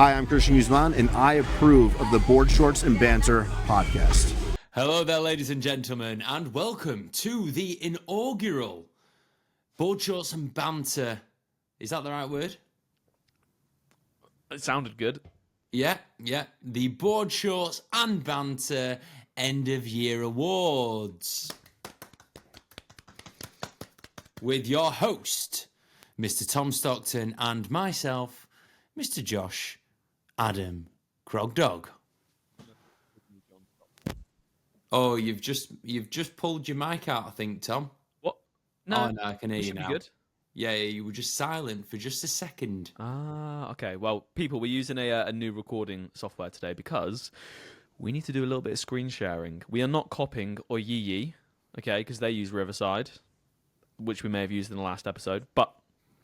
Hi, I'm Christian Guzman, and I approve of the Board Shorts and Banter podcast. Hello there, ladies and gentlemen, and welcome to the inaugural Board Shorts and Banter. Is that the right word? It sounded good. Yeah. The Board Shorts and Banter End of Year Awards. With your host, Mr. Tom Stockton, and myself, Mr. Josh Adam Crogdog. Oh, you've just pulled your mic out, I think, Tom. What? No, I can hear you now. Good. Yeah, you were just silent for just a second. Okay. Well, people, we're using a new recording software today because we need to do a little bit of screen sharing. We are not copying Oyiyi, okay, because they use Riverside, which we may have used in the last episode. But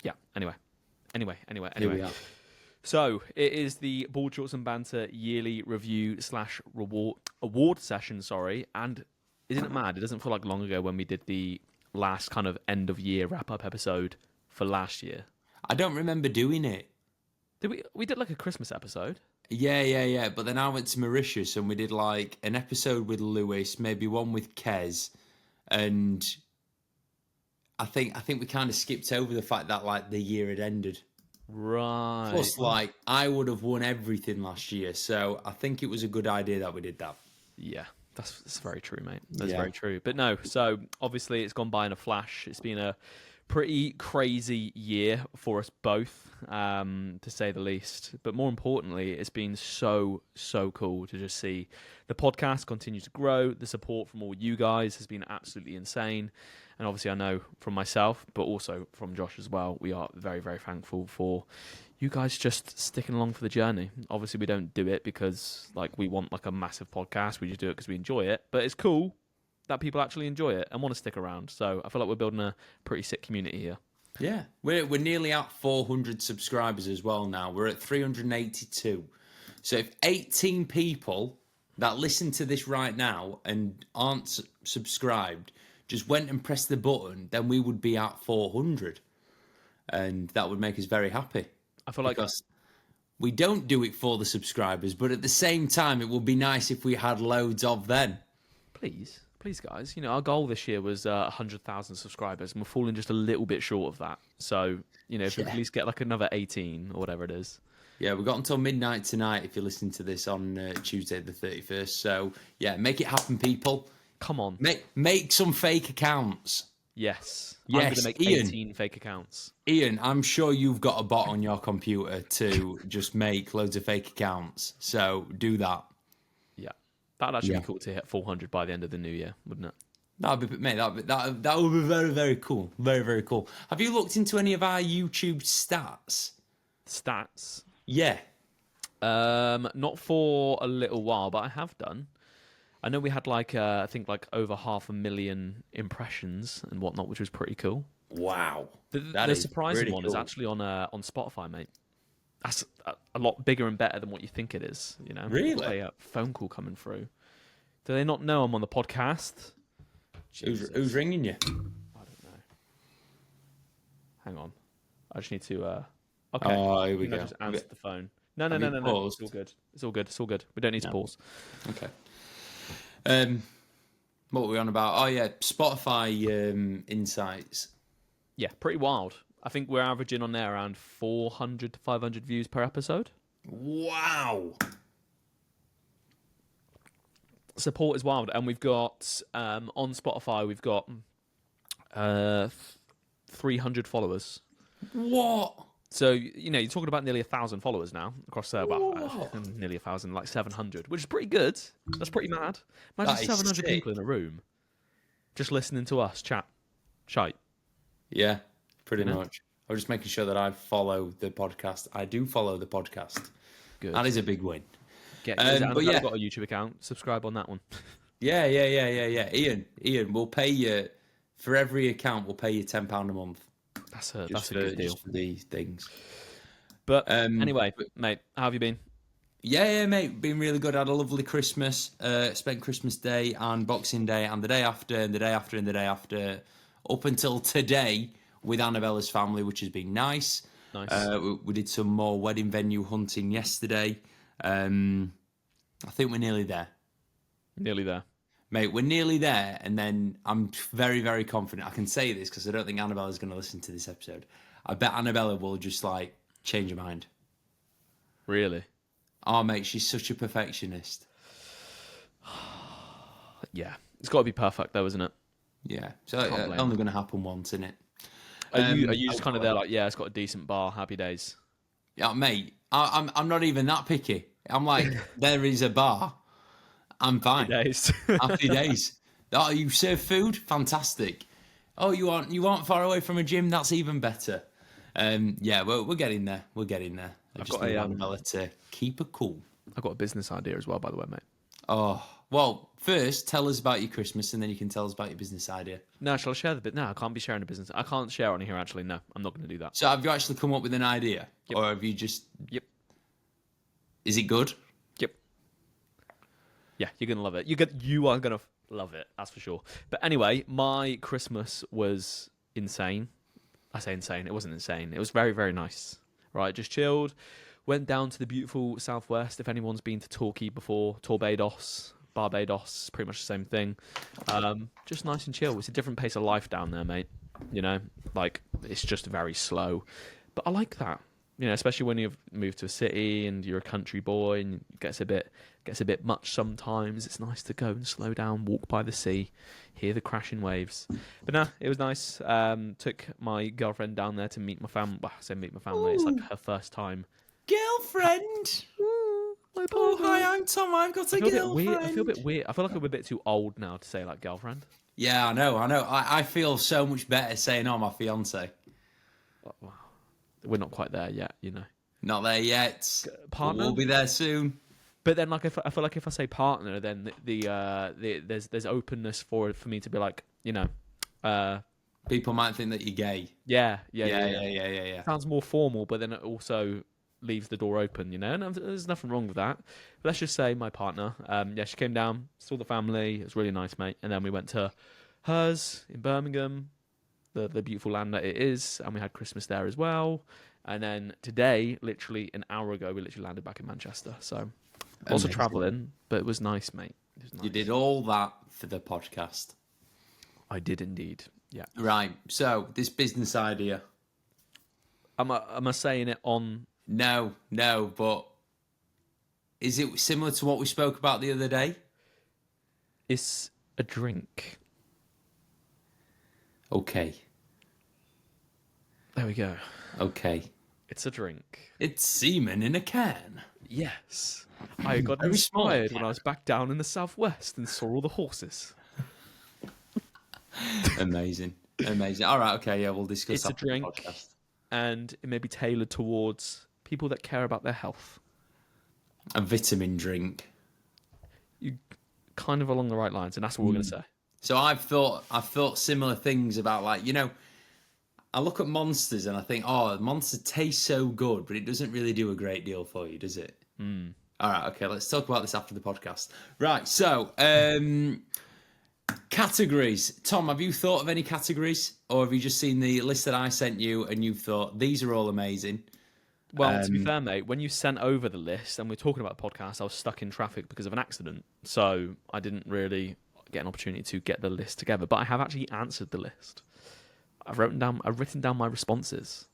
yeah, anyway. Here we are. So it is the Board Shorts and Banter yearly review / award session. And isn't it mad? It doesn't feel like long ago when we did the last kind of end of year wrap up episode for last year. I don't remember doing it. Did we? We did like a Christmas episode. Yeah. But then I went to Mauritius and we did like an episode with Lewis, maybe one with Kez, and I think we kind of skipped over the fact that like the year had ended. Right. Plus, like, I would have won everything last year, so I think it was a good idea that we did that. Yeah, that's very true, mate. That's very true. But no, so obviously it's gone by in a flash. It's been a pretty crazy year for us both, to say the least. But more importantly, it's been so cool to just see the podcast continue to grow. The support from all you guys has been absolutely insane. And obviously I know from myself, but also from Josh as well, we are very, very thankful for you guys just sticking along for the journey. Obviously we don't do it because like we want like a massive podcast. We just do it because we enjoy it. But it's cool that people actually enjoy it and want to stick around. So I feel like we're building a pretty sick community here. Yeah, we're nearly at 400 subscribers as well now. We're at 382. So if 18 people that listen to this right now and aren't subscribed just went and pressed the button, then we would be at 400. And that would make us very happy. I feel like because we don't do it for the subscribers, but at the same time, it would be nice if we had loads of them. Please, guys. You know, our goal this year was 100,000 subscribers, and we're falling just a little bit short of that. So, you know, if we at least get like another 18 or whatever it is. Yeah, we've got until midnight tonight if you're listening to this on Tuesday the 31st. So, yeah, make it happen, people. Come on. Make some fake accounts. Yes. I'm going to make Ian, 18 fake accounts. Ian, I'm sure you've got a bot on your computer to just make loads of fake accounts. So do that. Yeah. That'd actually be cool to hit 400 by the end of the new year, wouldn't it? That would be very, very cool. Very, very cool. Have you looked into any of our YouTube stats? Stats? Yeah. Not for a little while, but I have done. I know we had I think over 500,000 impressions and whatnot, which was pretty cool. Wow. The surprising really one cool. Is actually on Spotify, mate. That's a lot bigger and better than what you think it is. You know, really? A phone call coming through. Do they not know I'm on the podcast? Who's ringing you? I don't know. Hang on. I just need to. Okay. Oh, here we go. I just answered the phone. No. Paused? It's all good. We don't need to pause. Okay. What were we on about? Oh yeah, Spotify insights. Yeah, pretty wild. I think we're averaging on there around 400 to 500 views per episode. Wow. Support is wild, and we've got on Spotify we've got 300 followers. What? So, you know, you're talking about nearly 1,000 followers now across nearly 1,000, like 700, which is pretty good. That's pretty mad. Imagine 700 people in a room just listening to us chat. Shite. Yeah, pretty much. I was just making sure that I follow the podcast. I do follow the podcast. Good. That is a big win. I've got a YouTube account. Subscribe on that one. Yeah. Ian, we'll pay you, for every account, we'll pay you £10 a month. That's a good deal. Just for these things. But anyway, mate, how have you been? Yeah, mate, been really good. Had a lovely Christmas. Spent Christmas Day and Boxing Day and the day after and the day after and the day after up until today with Annabella's family, which has been nice. Nice. We did some more wedding venue hunting yesterday. I think we're nearly there. Nearly there. Mate, we're nearly there, and then I'm very, very confident. I can say this because I don't think Annabella's going to listen to this episode. I bet Annabella will just, change her mind. Really? Oh, mate, she's such a perfectionist. Yeah. It's got to be perfect, though, isn't it? Yeah. So only going to happen once, innit? Are you just kind of there like, yeah, it's got a decent bar, happy days? Yeah, mate, I'm not even that picky. I'm like, there is a bar. I'm fine. Happy days. Happy days. Oh, you serve food? Fantastic. Oh, you aren't far away from a gym? That's even better. Yeah, we're getting there. We're getting there. I just need Annabella to keep it cool. I've got a business idea as well, by the way, mate. Oh, well, first, tell us about your Christmas, and then you can tell us about your business idea. No, shall I share the bit? No, I can't be sharing a business. I can't share on here, actually. No, I'm not going to do that. So have you actually come up with an idea? Yep. Or have you just... Yep. Is it good? Yep. Yeah, you're going to love it. You are going to love it, that's for sure. But anyway, my Christmas was insane. I say insane. It wasn't insane. It was very, very nice. Right, just chilled. Went down to the beautiful southwest. If anyone's been to Torquay before, Barbados, pretty much the same thing. Just nice and chill. It's a different pace of life down there, mate. You know, it's just very slow. But I like that. You know, especially when you've moved to a city and you're a country boy and it gets a bit much sometimes. It's nice to go and slow down, walk by the sea, hear the crashing waves. But nah, it was nice. Took my girlfriend down there to meet my family. Well, I say meet my family. Ooh. It's like her first time. Girlfriend. Oh, hi, I'm Tom. I've got a girlfriend. I feel a bit weird. I feel like I'm a bit too old now to say like girlfriend. Yeah, I know. I feel so much better saying, "Oh, my fiance." Wow. We're not quite there yet, you know. Not there yet. Partner. We'll be there soon. But then, I feel like if I say partner, then there's openness for me to be like, you know, people might think that you're gay. Yeah. Sounds more formal, but then it also leaves the door open, you know. And there's nothing wrong with that. But let's just say my partner. She came down, saw the family. It was really nice, mate. And then we went to hers in Birmingham, the beautiful land that it is, and we had Christmas there as well. And then today, literally an hour ago, we literally landed back in Manchester. So also traveling, but it was nice, mate. It was nice. You did all that for the podcast. I did indeed. Yeah. Right. So this business idea. Am I saying it on? No. But is it similar to what we spoke about the other day? It's a drink. Okay. There we go. Okay. It's a drink. It's semen in a can. Yes. I got inspired when I was back down in the southwest and saw all the horses. Amazing. All right, okay, yeah, we'll discuss that. It's a drink, and it may be tailored towards people that care about their health. A vitamin drink. You kind of along the right lines, and that's what we're going to say. So I've thought similar things about, like, you know, I look at Monsters and I think, oh, Monster tastes so good, but it doesn't really do a great deal for you, does it? All right, okay, let's talk about this after the podcast. Right, so, categories. Tom, have you thought of any categories? Or have you just seen the list that I sent you and you've thought, these are all amazing? Well, to be fair, mate, when you sent over the list and we're talking about the podcast, I was stuck in traffic because of an accident. So I didn't really get an opportunity to get the list together. But I have actually answered the list. I've written down my responses.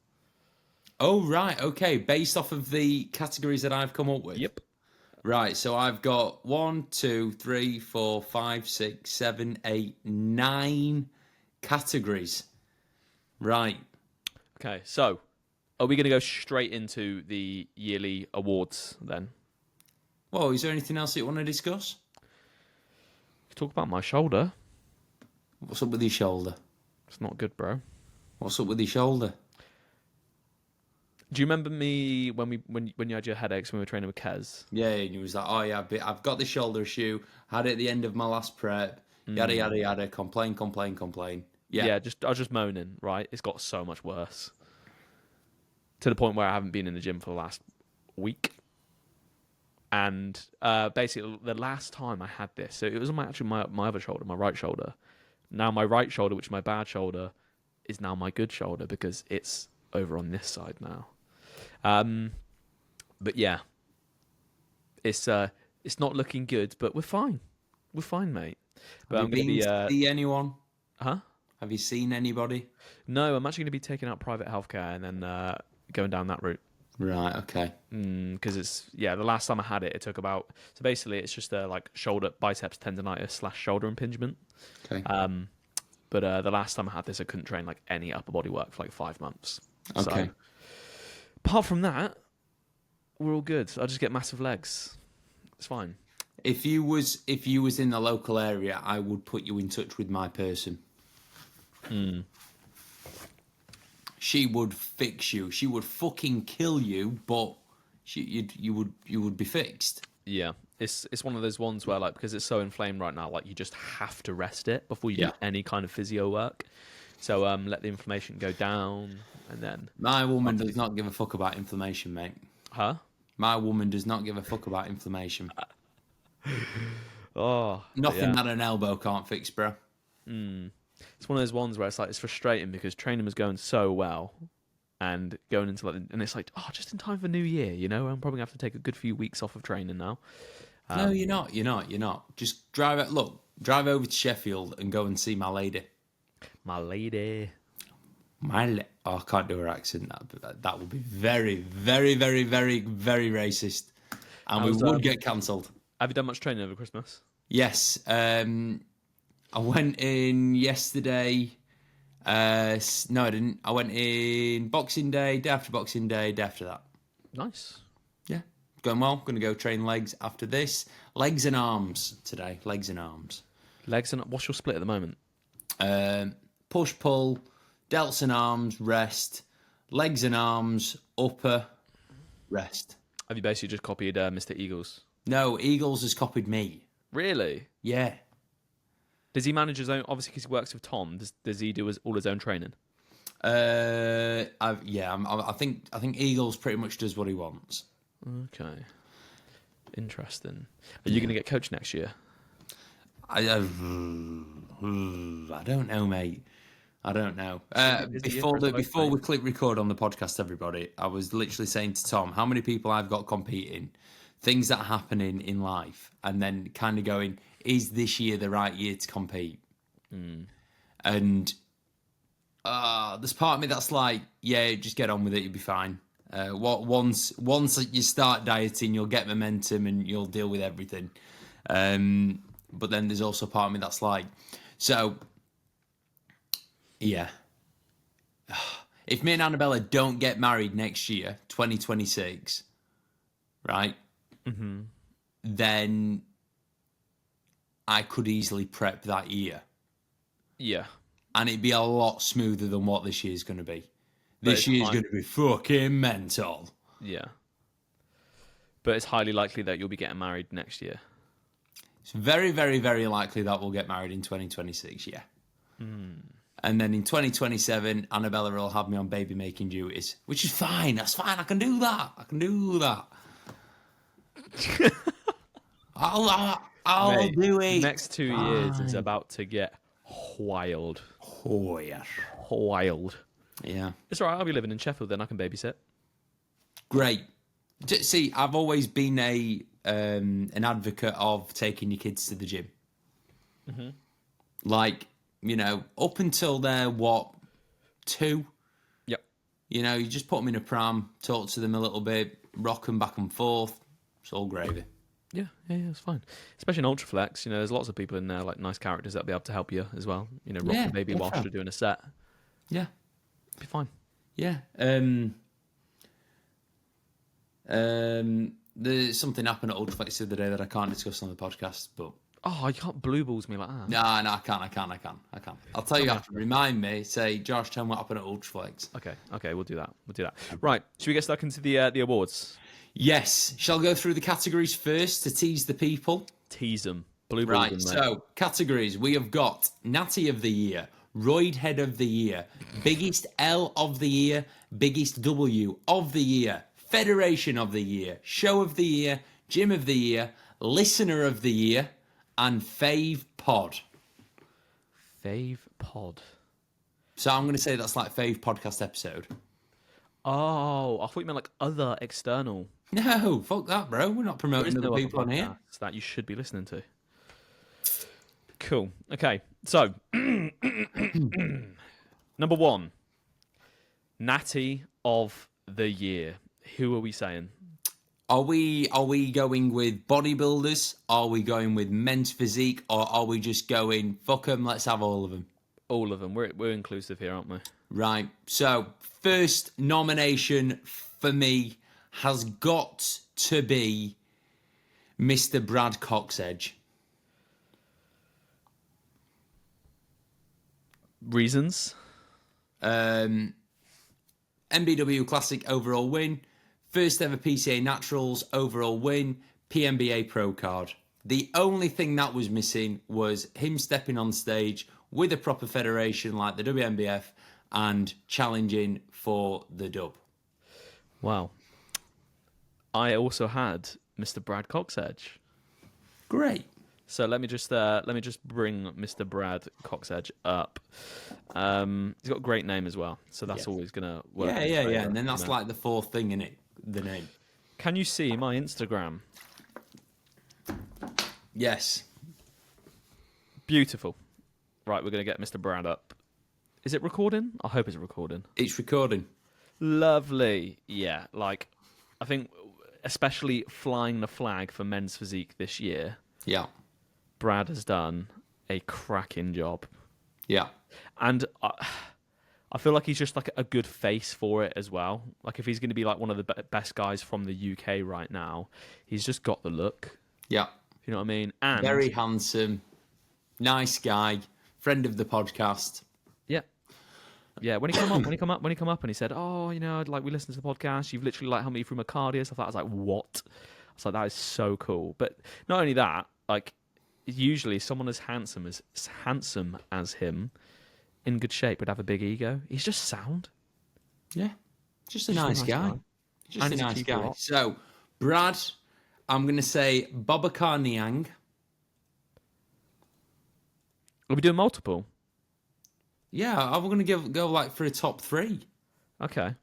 Oh, right. Okay. Based off of the categories that I've come up with. Yep. Right. So I've got 1, 2, 3, 4, 5, 6, 7, 8, 9 categories. Right. Okay. So are we going to go straight into the yearly awards then? Well, is there anything else that you want to discuss? Talk about my shoulder. What's up with your shoulder? It's not good, bro. What's up with your shoulder? Do you remember me when you had your headaches when we were training with Kez? Yeah, and you was like, oh yeah, I've got the shoulder issue. Had it at the end of my last prep. Yada yada yada. Complain. Yeah. I was just moaning. Right, it's got so much worse. To the point where I haven't been in the gym for the last week. And basically, the last time I had this, so it was on my other shoulder, my right shoulder. Now my right shoulder, which is my bad shoulder, is now my good shoulder because it's over on this side now. But yeah, it's not looking good, but we're fine. We're fine, mate. But Have I'm you going to been be to see anyone? huh? Have you seen anybody? No, I'm actually going to be taking out private healthcare and then going down that route. Right. Okay. Because the last time I had it, it took about, so basically it's just a like shoulder biceps tendonitis / shoulder impingement. Okay. But the last time I had this, I couldn't train like any upper body work for like 5 months. Okay. So apart from that, we're all good. I just get massive legs. It's fine. If you was in the local area, I would put you in touch with my person. She would fix you. She would fucking kill you, but you would be fixed. Yeah, it's one of those ones where like because it's so inflamed right now, like you just have to rest it before you do any kind of physio work. So let the inflammation go down, and then My woman does not give a fuck about inflammation, mate. huh? My woman does not give a fuck about inflammation. Oh, Nothing that an elbow can't fix, bro. It's one of those ones where it's like it's frustrating because training was going so well, and going into like, and it's like, oh, just in time for New Year, you know, I'm probably gonna have to take a good few weeks off of training now. No, you're not. You're not. Just drive over to Sheffield and go and see my lady. My lady. I can't do her accent. That would be very, very, very, very, very racist, and we would get cancelled. Have you done much training over Christmas? Yes. I went in yesterday. No, I didn't. I went in Boxing Day, day after Boxing Day, day after that. Nice. Yeah, going well. Going to go train legs after this. Legs and arms today. Legs and arms. Legs and what's your split at the moment? Push, pull, delts and arms, rest. Legs and arms, upper, rest. Have you basically just copied Mr. Eagles? No, Eagles has copied me. Really? Yeah. Does he manage his own? Obviously, because he works with Tom. Does he do all his own training? I think Eagles pretty much does what he wants. Okay. Interesting. Are you going to get coached next year? I don't know, mate. I don't know. Before we click record on the podcast, everybody, I was literally saying to Tom how many people I've got competing, things that are happening in life, and then kind of going, is this year the right year to compete? And there's part of me that's like, yeah, just get on with it, you'll be fine. Once you start dieting, you'll get momentum and you'll deal with everything. But then there's also part of me that's like, so, yeah. If me and Annabella don't get married next year, 2026, right? Mm-hmm. Then I could easily prep that year. Yeah. And it'd be a lot smoother than what this year's going to be. This year's going to be fucking mental. Yeah. But it's highly likely that you'll be getting married next year. It's very, very, very likely that we'll get married in 2026, yeah. And then in 2027, Annabella will have me on baby making duties, which is fine. That's fine. I can do that. I'll do it. Next 2 years is about to get wild. Oh, yeah. Wild. Yeah. It's all right. I'll be living in Sheffield then. I can babysit. Great. See, I've always been an advocate of taking your kids to the gym. Mm-hmm. Like, you know, up until they're, 2? Yep. You know, you just put them in a pram, talk to them a little bit, rock them back and forth. It's all gravy. Yeah, it's fine. Especially in Ultraflex, you know, there's lots of people in there, like nice characters that'll be able to help you as well. You know, rock the baby whilst you're doing a set. Yeah. Be fine. Yeah. There's something happened at Ultraflex the other day that I can't discuss on the podcast, but... Oh, you can't blue balls me like that. No, I can't. I'll tell you after. Remind me, say, Josh, tell me what happened at Ultraflex. Okay, we'll do that. Right, should we get stuck into the awards? Yes. Shall I go through the categories first to tease the people? Tease them. Blue balls. Right, so categories. We have got Natty of the Year, Roid Head of the Year, Biggest L of the Year, Biggest W of the Year, Federation of the Year, Show of the Year, Gym of the Year, Listener of the Year, and Fave Pod. Fave Pod. So I'm going to say that's like Fave Podcast episode. Oh, I thought you meant like other external. No, fuck that, bro. We're not There is promoting other no other people on here. podcast that you should be listening to. Cool. Okay, so number 1, Natty of the year. Who are we saying? Are we going with bodybuilders? Are we going with men's physique? Or are we just going, fuck them, let's have all of them? All of them. We're inclusive here, aren't we? Right. So, first nomination for me has got to be Mr. Brad Coxedge. Reasons? MBW Classic overall win. First ever PCA Naturals overall win. PMBA Pro card. The only thing that was missing was him stepping on stage with a proper federation like the WMBF and challenging for the dub. Wow. I also had Mr. Brad Coxedge. Great. So let me just bring Mr. Brad Coxedge up. He's got a great name as well, so that's always gonna work. Yeah. And then that's like the fourth thing in it, the name. Can you see my Instagram? Yes. Beautiful. Right, we're gonna get Mr. Brad up. Is it recording? I hope it's recording. It's recording. Lovely. Yeah, like I think especially flying the flag for men's physique this year. Yeah. Brad has done a cracking job. Yeah. And I feel like he's just like a good face for it as well. Like if he's going to be like one of the best guys from the UK right now, he's just got the look. Yeah. You know what I mean? And very handsome, nice guy, friend of the podcast. Yeah, when he come up and he said, "Oh, you know, like we listened to the podcast. You've literally like helped me through my cardio stuff." I was like, "What?" I was like, "That is so cool." But not only that, like usually someone as handsome as him, in good shape, would have a big ego. He's just sound. Yeah, just a nice guy. Just And a he's nice achieved a guy. lot. So, Brad, I'm going to say Babacar Niang. Are we doing multiple? Yeah, I'm going to go like for a top 3. Okay.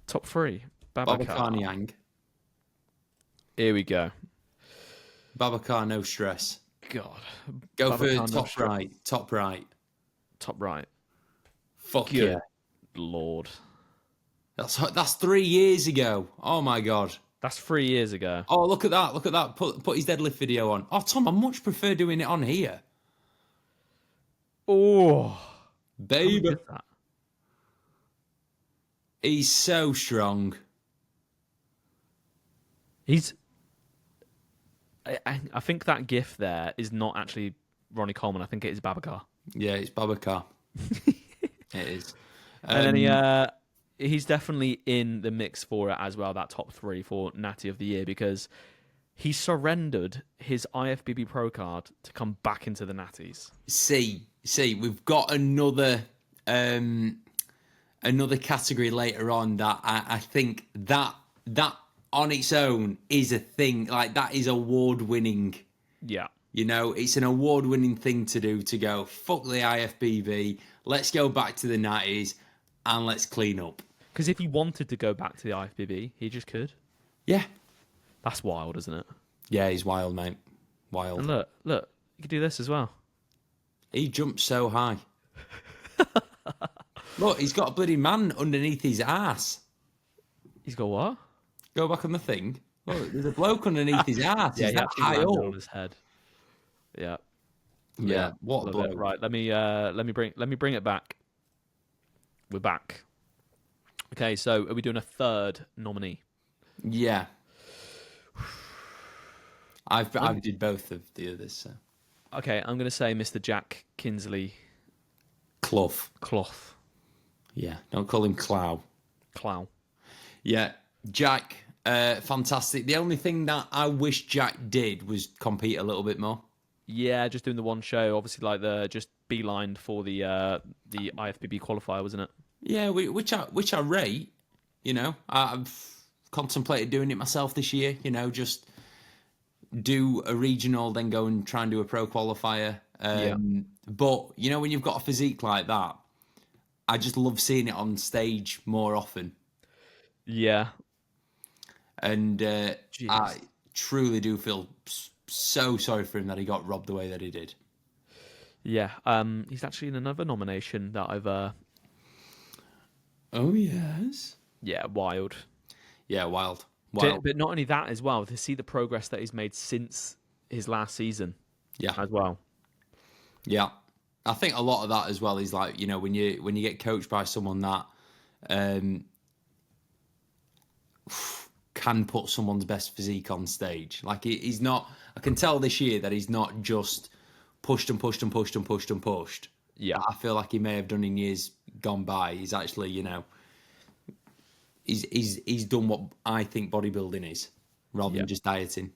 Top 3. Babacar Niang. Here we go. Babacar, no stress. God. Go Babacar, for no top stress. right. Top right. Top right. Fuck Good yeah. Lord. That's 3 years ago. Oh my God. That's 3 years ago. Oh, look at that. Look at that. Put his deadlift video on. Oh, Tom, I much prefer doing it on here. Oh. Baby. That? He's so strong. He's... I think that gif there is not actually Ronnie Coleman. I think it is Babacar. Yeah, it's Babacar. It is. And then he's definitely in the mix for it as well, that top 3 for Natty of the Year, because he surrendered his IFBB Pro card to come back into the Natties. See, we've got another category later on that I think that on its own is a thing. Like, that is award-winning. Yeah. You know, it's an award-winning thing to do, to go, fuck the IFBB, let's go back to the 90s and let's clean up. Because if he wanted to go back to the IFBB, he just could. Yeah. That's wild, isn't it? Yeah, he's wild, mate. Wild. And look, you could do this as well. He jumps so high. Look, he's got a bloody man underneath his ass. He's got what? Go back on the thing. Look, there's a bloke underneath his ass. Yeah, He's he that actually high landed up. on his head. Yeah. Yeah, what a Love bloke. it. Right, let me bring it back. We're back. Okay, so are we doing a third nominee? Yeah. I did both of the others. So. Okay, I'm going to say Mr. Jack Kinsley Clough. Yeah, don't call him Clow. Yeah, Jack, fantastic. The only thing that I wish Jack did was compete a little bit more. Yeah, just doing the one show. Obviously, like just beelined for the IFBB qualifier, wasn't it? Yeah, which I rate. You know, I've contemplated doing it myself this year. You know, just do a regional, then go and try and do a pro qualifier. But you know, when you've got a physique like that, I just love seeing it on stage more often. Yeah. And I truly do feel so sorry for him that he got robbed the way that he did. Yeah. He's actually in another nomination that I've. Oh yes. Yeah, wild. Yeah, wild. But not only that as well, to see the progress that he's made since his last season. Yeah. As well. Yeah. I think a lot of that as well is like, when you get coached by someone that can put someone's best physique on stage. Like he's not. I can tell this year that he's not just pushed and pushed and pushed and pushed and pushed. Yeah, I feel like he may have done in years gone by. He's actually, he's done what I think bodybuilding is, rather than just dieting.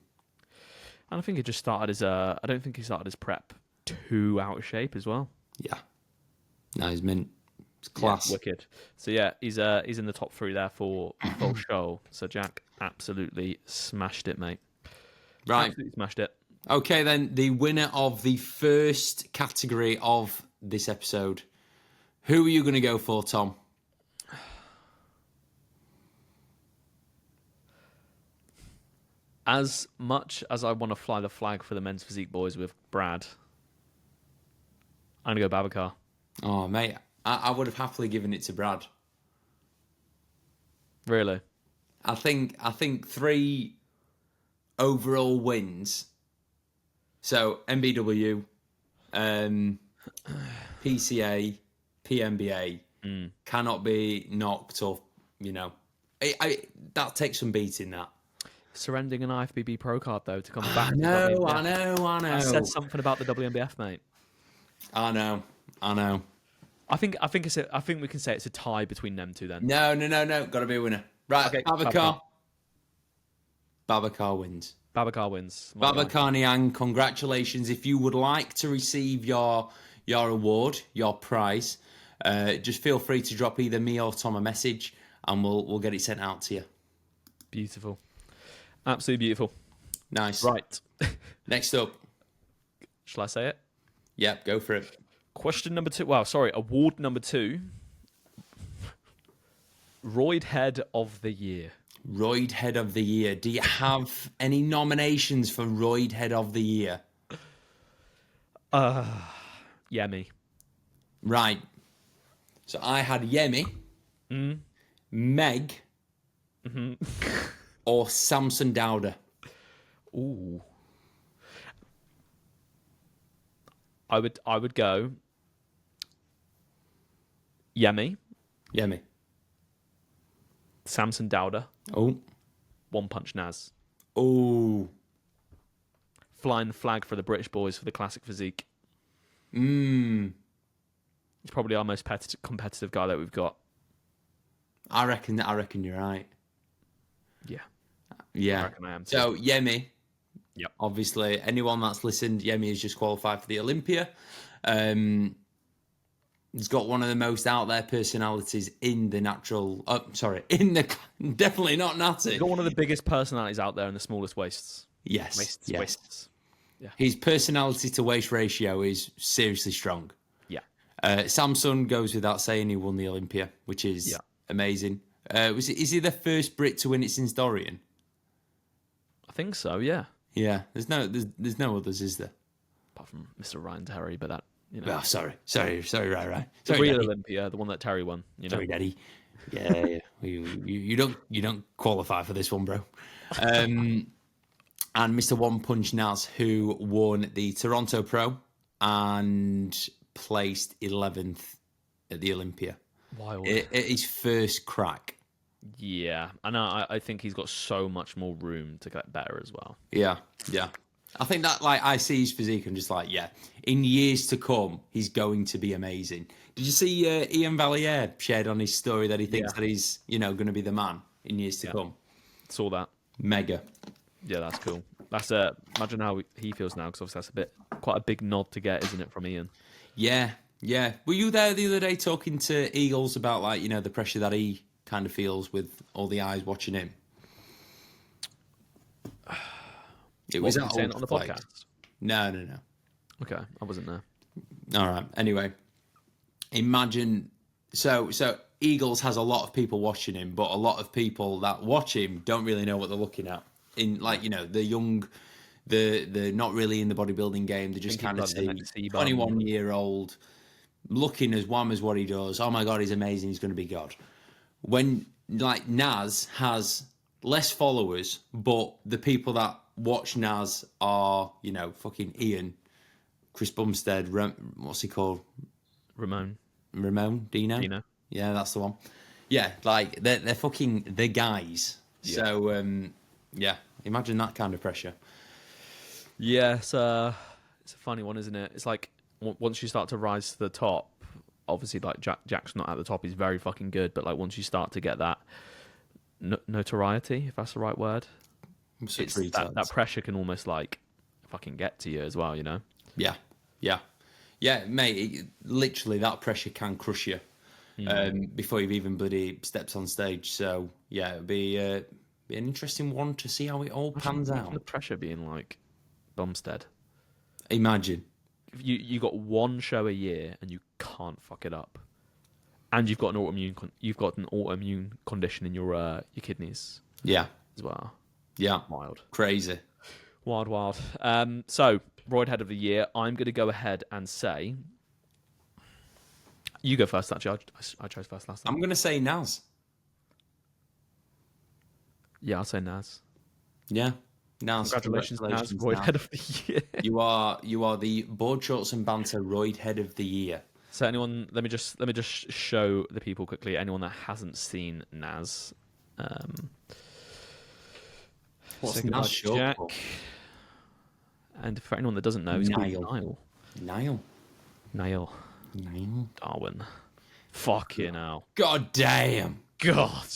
And I think he just started as I don't think he started his prep too out of shape as well. Yeah, no, he's mint. It's class. Yeah, wicked. So yeah, he's in the top 3 there for full show. So Jack absolutely smashed it, mate. Right, absolutely smashed it. Okay, then the winner of the first category of this episode. Who are you going to go for, Tom? As much as I want to fly the flag for the men's physique boys with Brad, I'm going to go Babacar. Oh, mate, I would have happily given it to Brad. Really? I think 3 overall wins. So MBW, PCA, PMBA cannot be knocked off. That takes some beating. That Surrendering an IFBB Pro card though to come back. I know. That says something about the WNBF, mate. I know. I think we can say it's a tie between them two then. No. Got to be a winner. Right, okay, Babacar. Babacar wins. Babacar Niang, congratulations. If you would like to receive your award, your prize, just feel free to drop either me or Tom a message and we'll get it sent out to you. Beautiful. Absolutely beautiful. Nice. Right. Next up. Shall I say it? Yep, go for it. Question number 2. Award number 2. Roid Head of the Year. Roid Head of the Year. Do you have any nominations for Roid Head of the Year? Yeah, me. Right. So I had Yemi, Meg, or Samson Dowder. Ooh. I would go Yemi, Samson Dowder. Oh. One Punch Naz. Oh. Flying the flag for the British boys for the classic physique. He's probably our most competitive guy that we've got. I reckon you're right. Yeah. Yeah. I reckon I am too. So Yemi. Yep. Obviously, anyone that's listened, Yemi has just qualified for the Olympia. He's got one of the most out there personalities in the definitely not Natty. He's got one of the biggest personalities out there in the smallest waists. Yes. Waists. Yeah. His personality to waist ratio is seriously strong. Yeah. Samson goes without saying he won the Olympia, which is amazing. Is he the first Brit to win it since Dorian? I think so, yeah. Yeah. There's no others, is there? Apart from Mr. Ryan Terry, but that, Oh, sorry, right. The Sorry, real Daddy. Olympia, the one that Terry won. Sorry, Daddy. Yeah. You don't qualify for this one, bro. And Mr. One Punch Naz, who won the Toronto Pro and placed 11th at the Olympia. Wild. At his first crack. Yeah, and I think he's got so much more room to get better as well. Yeah. I think that, I see his physique and just in years to come, he's going to be amazing. Did you see Ian Valliere shared on his story that he thinks that he's, going to be the man in years to come? Saw that. Mega. Yeah, that's cool. That's imagine how he feels now, because obviously that's quite a big nod to get, isn't it, from Ian? Yeah. Were you there the other day talking to Eagles about, the pressure that he kind of feels with all the eyes watching him? It was on the podcast. No. Okay, I wasn't there. All right. Anyway, imagine So Eagles has a lot of people watching him, but a lot of people that watch him don't really know what they're looking at. In the young, they're not really in the bodybuilding game. They just kind of see 21-year-old looking as wham as what he does. Oh my God, he's amazing. He's going to be God. When like Naz has less followers, but the people that watch Naz are, fucking Ian, Chris Bumstead, what's he called? Ramon, Dino. Yeah, that's the one. Yeah, like they're fucking the guys. Yeah. So imagine that kind of pressure. Yeah, it's a funny one, isn't it? It's like once you start to rise to the top, obviously like Jack's not at the top. He's very fucking good, but like once you start to get that notoriety, if that's the right word, that pressure can almost like fucking get to you as well, Yeah, mate. Literally, that pressure can crush you before you've even bloody stepped on stage. So yeah, it'd be an interesting one to see how it all pans out. The pressure being like Bumstead. Imagine you got one show a year and you can't fuck it up, and you've got an autoimmune condition in your kidneys. Yeah, as well. Yeah, wild, crazy, wild. So Roid Head of the Year. I'm going to go ahead and say, you go first. Actually, I chose first last time. I'm going to say Naz. Yeah, I'll say Naz. Yeah. Naz, congratulations, Naz, Roid Head of the Year. You are the Board Shorts and Banter Roid Head of the Year. So anyone, let me just show the people quickly. Anyone that hasn't seen Naz, what's Naz short for? And for anyone that doesn't know, he's called Niall. Niall Darwin. Fucking hell. God damn. God.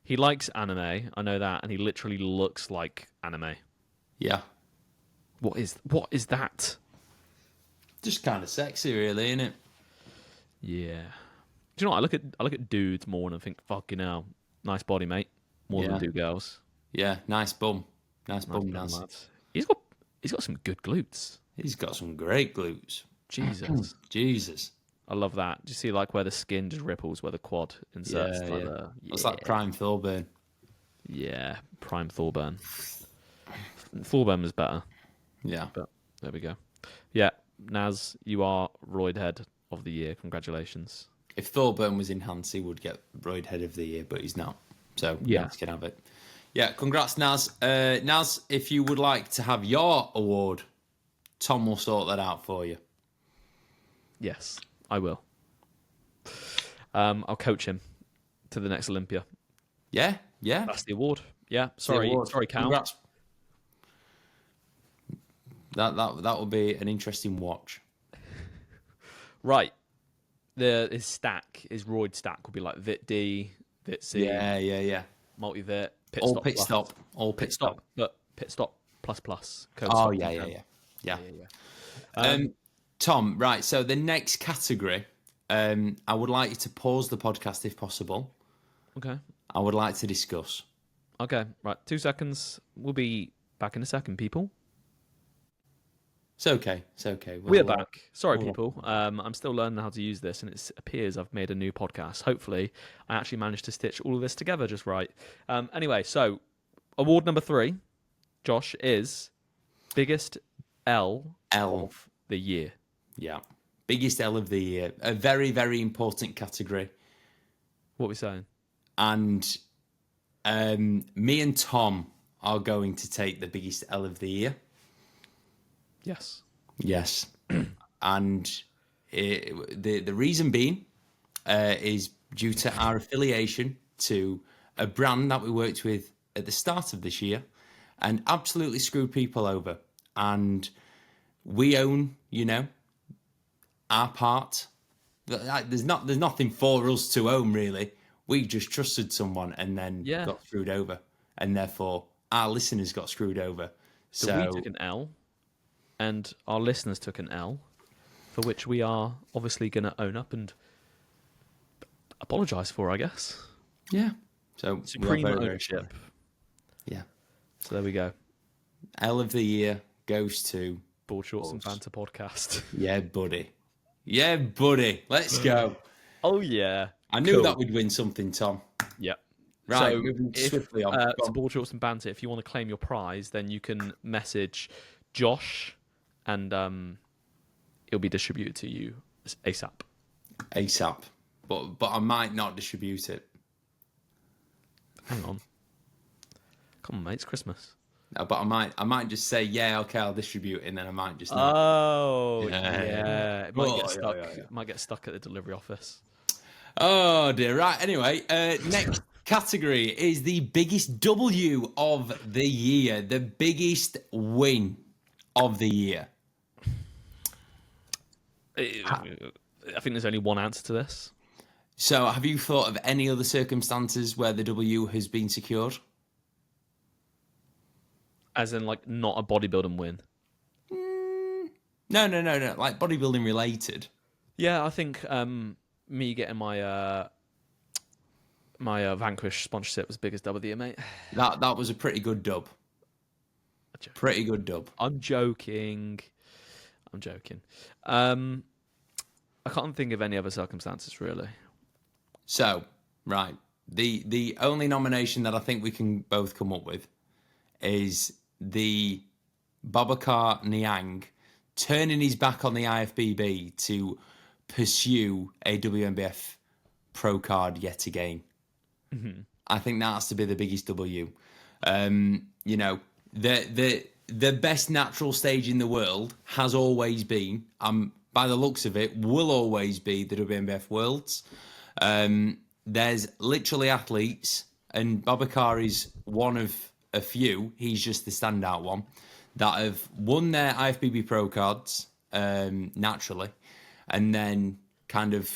He likes anime, I know that, and he literally looks like anime. Yeah. What is that? Just kind of sexy, really, isn't it? Yeah. Do you know what? I look at dudes more and I think, fucking hell, nice body, mate. More than I do girls. Yeah, nice bum. Nice bum, lads. He's got some good glutes. He's got some great glutes. Jesus. I love that. Do you see like where the skin just ripples, where the quad inserts? What's that prime Thorburn? Yeah, prime Thorburn. Thorburn was better. Yeah. But there we go. Yeah, Naz, you are Roid Head of the Year. Congratulations. If Thorburn was enhanced, he would get Roid Head of the Year, but he's not. So Naz can have it. Yeah, congrats, Naz. Naz, if you would like to have your award, Tom will sort that out for you. Yes, I will. I'll coach him to the next Olympia. Yeah. That's the award. Yeah, sorry, Cal. Congrats. That will be an interesting watch. Right. His Roid stack will be like Vit D, Vit C. Yeah. Multi-Vit, pit stop. But pit stop plus. Oh, yeah. Tom, right, so the next category, I would like you to pause the podcast if possible. Okay. I would like to discuss. Okay, right, 2 seconds. We'll be back in a second, people. It's okay. We're back. Sorry, people. I'm still learning how to use this, and it appears I've made a new podcast. Hopefully, I actually managed to stitch all of this together just right. Anyway, so award number 3, Josh, is biggest L of the year. Yeah, biggest L of the year. A very, very important category. What are we saying? And me and Tom are going to take the biggest L of the year. Yes. And the reason being is due to our affiliation to a brand that we worked with at the start of this year and absolutely screwed people over. And we own, our part. There's nothing for us to own, really. We just trusted someone and then got screwed over. And therefore, our listeners got screwed over. So we took an L. And our listeners took an L, for which we are obviously going to own up and apologise for, I guess. Yeah. So supreme ownership. Yeah. So there we go. L of the year goes to Board Shorts and Banter Podcast. Yeah, buddy. Let's go. Oh yeah. I knew Cool. that we'd win something, Tom. Yep. Right, So moving if swiftly on. Go to on. Board Shorts and Banter, if you want to claim your prize, then you can message Josh, and it'll be distributed to you ASAP. ASAP. But I might not distribute it. Hang on. Come on, mate. It's Christmas. No, but I might just say, yeah, okay, I'll distribute it, and then I might just not. Oh Yeah. It might Oh, get yeah, stuck. yeah, yeah. It might get stuck at the delivery office. Oh dear. Right. Anyway, next category is the biggest W of the year, the biggest win of the year. I think there's only one answer to this. So, have you thought of any other circumstances where the W has been secured? As in, like, not a bodybuilding win. No. Like bodybuilding related. Yeah, I think me getting my my Vanquish sponsorship was biggest dub of the year, mate. That was a pretty good dub. Pretty good dub. I'm joking. I can't think of any other circumstances, really. So, right. The only nomination that I think we can both come up with is the Babacar Niang turning his back on the IFBB to pursue a WMBF pro card yet again. Mm-hmm. I think that has to be the biggest W. You know, the best natural stage in the world has always been, by the looks of it, will always be the WMBF Worlds. There's literally athletes, and Babacar is one of a few, he's just the standout one, that have won their IFBB Pro cards naturally, and then kind of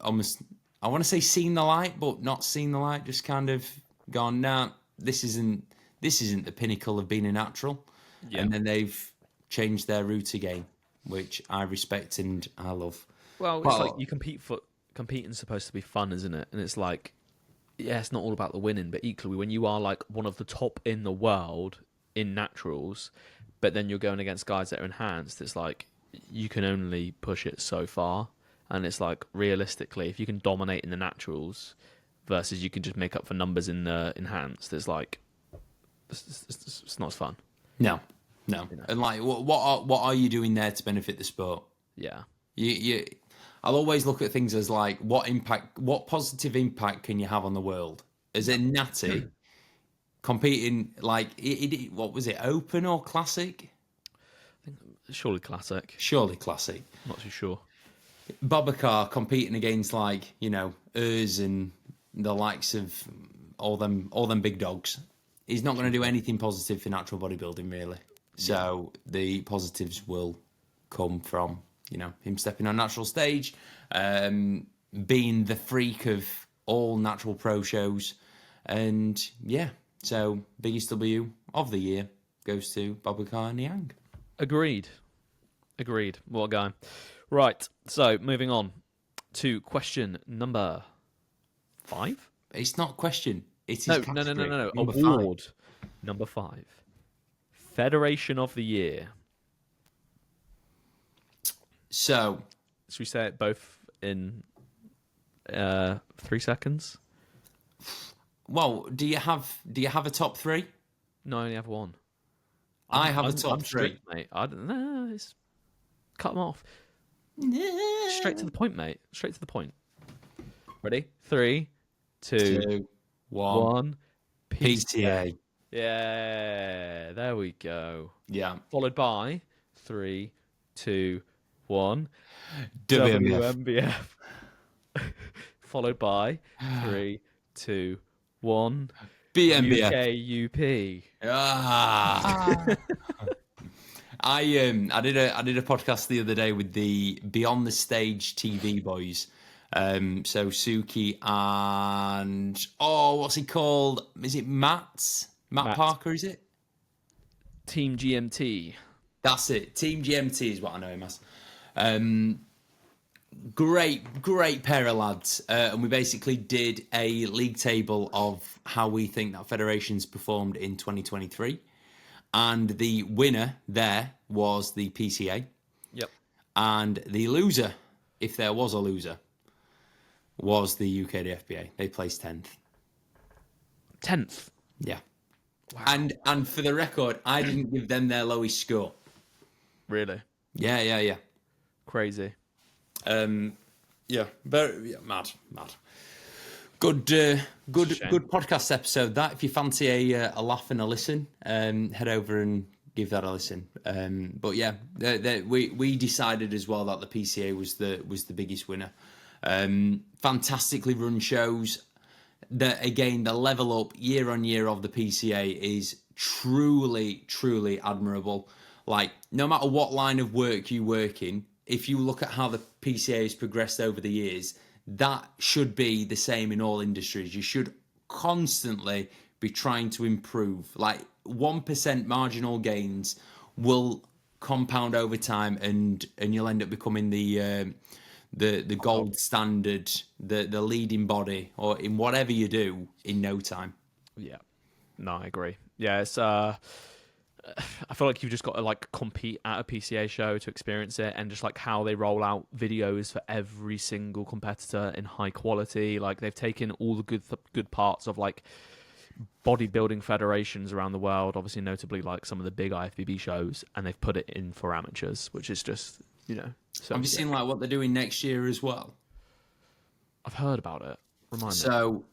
almost, I want to say seen the light, but not seen the light, just kind of gone, nah, this isn't the pinnacle of being a natural. Yeah. And then they've changed their route again, which I respect and I love. Well, it's like competing's supposed to be fun, isn't it? And it's like, yeah, it's not all about the winning, but equally when you are like one of the top in the world in naturals, but then you're going against guys that are enhanced, it's like you can only push it so far. And it's like, realistically, if you can dominate in the naturals versus you can just make up for numbers in the enhanced, it's like, it's not as fun. No. You know? And like, what are you doing there to benefit the sport? Yeah. I'll always look at things as like, what positive impact can you have on the world? As in Natty competing, like, what was it, Open or Classic? I think surely Classic. Surely Classic. Not too sure. Babacar competing against, like, you know, Urs and the likes of all them big dogs. He's not going to do anything positive for natural bodybuilding, really. So the positives will come from, you know, him stepping on natural stage, being the freak of all natural pro shows. And yeah, so biggest W of the year goes to Babacar Niang. Agreed. What a guy. Right, so moving on to question number 5. It's not question. It's No. Number Award 5. Number 5. Federation of the Year. So, should we say it both in 3 seconds? Well, do you have a top 3? No, I only have one. I have a top I'm 3, strict, mate. I don't know. Cut them off. Straight to the point, mate. Straight to the point. Ready? 3, 2, 1. PTA. Yeah, there we go. Yeah. Followed by 3, 2, 1. WMBF. Followed by 3, 2, 1. BMBF. UKUP. I did a podcast the other day with the Beyond the Stage TV boys. So Suki and what's he called? Is it Matt Parker? Is it Team GMT? That's it. Team GMT is what I know him as. Great pair of lads, and we basically did a league table of how we think that federation's performed in 2023. And the winner there was the PCA. Yep. And the loser, if there was a loser, was the UKDFBA. They placed 10th. 10th. Yeah. Wow. And for the record, I didn't give them their lowest score. Really? Yeah. Crazy. Yeah, mad. Good podcast episode. That if you fancy a laugh and a listen, head over and give that a listen. But yeah, we decided as well that the PCA was the biggest winner. Fantastically run shows. The level up year on year of the PCA is truly admirable. Like, no matter what line of work you work in, if you look at how the PCA has progressed over the years, that should be the same in all industries. You should constantly be trying to improve. Like 1% marginal gains will compound over time, and you'll end up becoming the gold standard, the leading body, or in whatever you do in no time. Yeah. No, I agree. Yeah, it's I feel like you've just got to like compete at a PCA show to experience it, and just like how they roll out videos for every single competitor in high quality. Like they've taken all the good parts of like bodybuilding federations around the world, obviously notably like some of the big IFBB shows, and they've put it in for amateurs, which is just, so Have you seen like what they're doing next year as well? I've heard about it. Remind me. So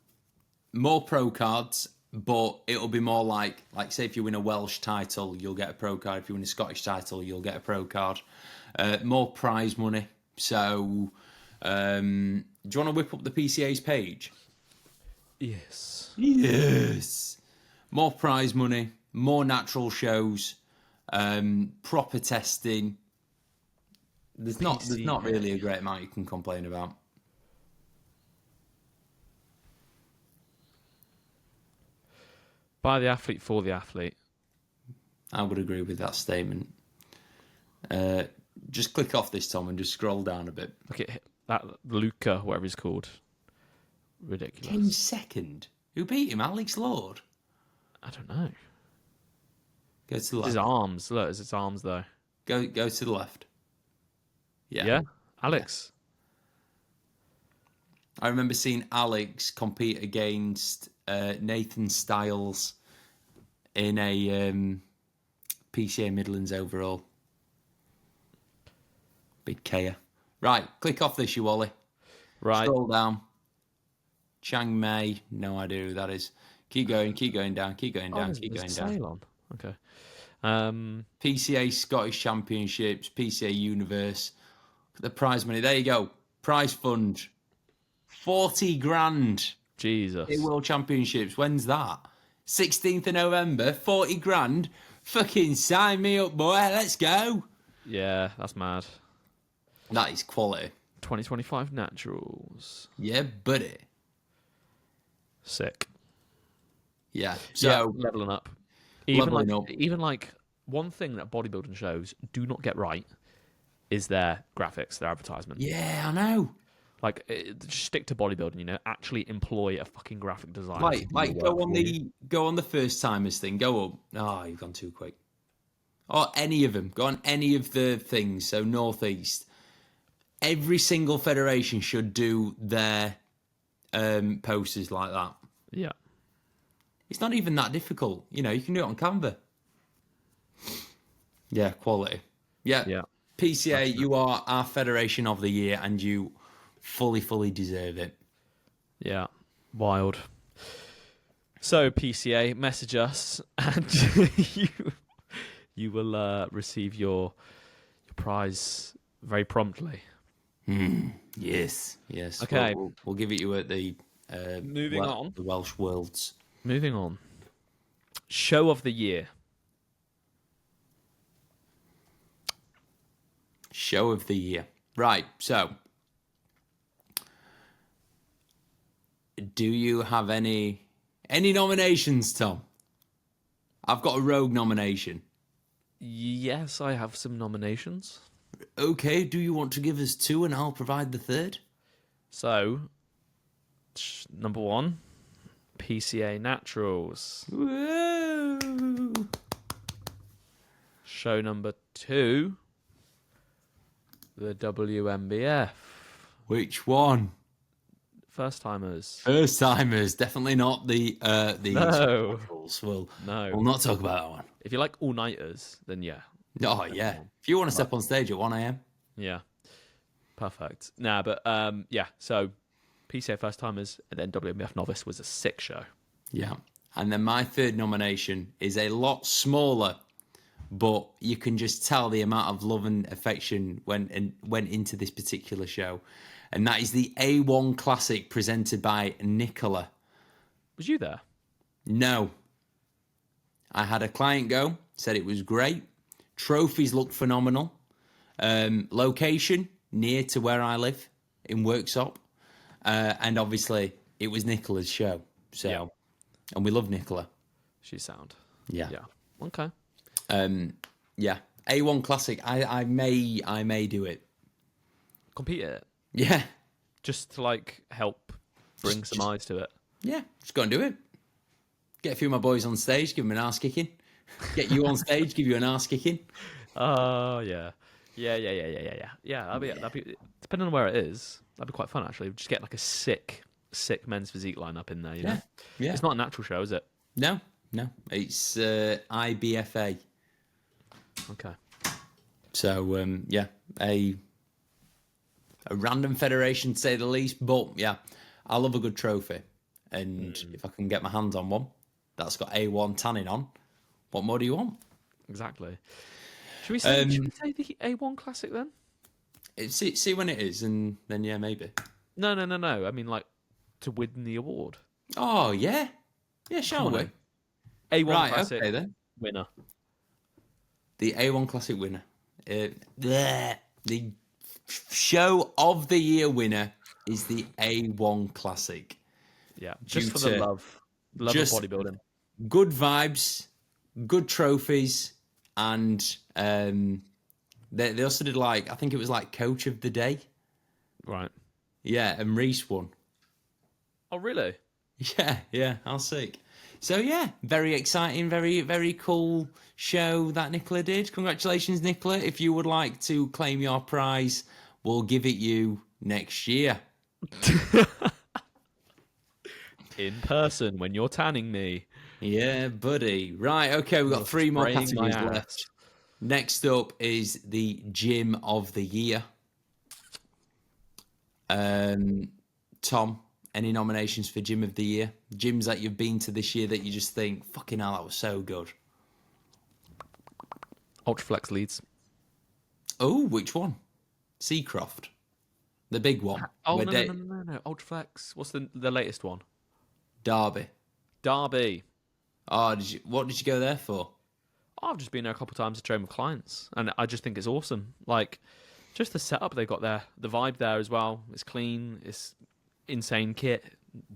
more pro cards, but it'll be more like say if you win a Welsh title, you'll get a pro card. If you win a Scottish title, you'll get a pro card. More prize money. So do you want to whip up the PCA's page? Yes. More prize money, more natural shows, proper testing. There's not really a great amount you can complain about. By the athlete, for the athlete. I would agree with that statement. Just click off this, Tom, and just scroll down a bit. Look at that Luca, whatever he's called. Ridiculous. Came second. Who beat him? Alex Lord? I don't know. Go to the left. His arms. Look, it's his arms, though. Go to the left. Yeah? Alex. I remember seeing Alex compete against Nathan Styles in a PCA Midlands overall. Big Kea. Right, click off this, you Ollie. Right. Scroll down. Chiang Mai, no idea who that is. Keep going down, keep going down. Sail on. Okay. PCA Scottish Championships, PCA Universe. The prize money. There you go. Prize fund. 40 grand. Jesus. In World Championships. When's that? 16th of November. 40 grand. Fucking sign me up, boy. Let's go. Yeah, that's mad. That is quality. 2025 Naturals. Yeah, buddy. Sick. Yeah. So leveling up. Leveling up. Even like one thing that bodybuilding shows do not get right is their graphics, their advertisement. Yeah, I know. Like, just stick to bodybuilding. Actually employ a fucking graphic designer. Like go on the first timers thing. Go up. Oh, you've gone too quick. Or any of them. Go on any of the things. So Northeast. Every single federation should do their posters like that. Yeah. It's not even that difficult. You can do it on Canva. Yeah, quality. Yeah. PCA, you are our Federation of the Year, and you fully deserve it. Yeah. Wild. So, PCA, message us, and you will receive your prize very promptly. Yes. Okay. We'll give it you at the Moving on. The Welsh Worlds. Moving on. Show of the year. Show of the year. Right. So, do you have any nominations, Tom? I've got a rogue nomination. Yes, I have some nominations. Okay, do you want to give us two and I'll provide the third? So, number one, PCA Naturals. Woo! Show number two, the WMBF. Which one? First timers. First timers, definitely not the No. We'll No. not talk about that one. If you like all nighters, then yeah. Oh yeah. If you want to step on stage at 1 a.m. Yeah. Perfect. Nah, but yeah. So PCA first timers and then WMF novice was a sick show. Yeah. And then my third nomination is a lot smaller, but you can just tell the amount of love and affection went into this particular show. And that is the A1 Classic presented by Nicola. Was you there? No. I had a client go, said it was great. Trophies looked phenomenal. Location, near to where I live, in Worksop. And obviously, it was Nicola's show. So, Yeah. And we love Nicola. She's sound. Yeah. Yeah. Okay. Yeah. A1 Classic, I may do it. Compete at it. Yeah. Just to like help bring some eyes to it. Yeah. Just go and do it. Get a few of my boys on stage, give them an arse kicking. Get you on stage, give you an arse kicking. Oh yeah. Yeah. That'd be depending on where it is, that'd be quite fun actually. Just get like a sick men's physique lineup in there, you know? Yeah. It's not a natural show, is it? No. It's IBFA. Okay. So yeah, a random federation to say the least, but yeah, I love a good trophy, and if I can get my hands on one that's got A1 tanning on, what more do you want? Exactly. Should we say the A1 Classic then? See when it is, and then yeah, maybe. No. I mean, like to win the award. Oh yeah, shall we? A1 Right, Classic okay then. winner. The A1 Classic winner. The show of the year winner is the A1 Classic. Yeah, just for Due the to love of bodybuilding. Good vibes, good trophies, and they also did I think it was Coach of the Day. Right. Yeah, and Reese won. Oh, really? Yeah, I'll sick. So yeah, very exciting, very, very cool show that Nicola did. Congratulations, Nicola. If you would like to claim your prize, we'll give it you next year. In person when you're tanning me. Yeah, buddy. Right, okay, we've got 3 more spraying my categories left. Next up is the Gym of the Year. Tom, any nominations for Gym of the Year? Gyms that you've been to this year that you just think, fucking hell, that was so good. Ultraflex Leeds. Oh, which one? Seacroft. The big one. Oh, no. Ultraflex. What's the latest one? Derby. Oh, what did you go there for? I've just been there a couple of times to train with clients, and I just think it's awesome. Like, just the setup they've got there, the vibe there as well. It's clean, it's insane kit,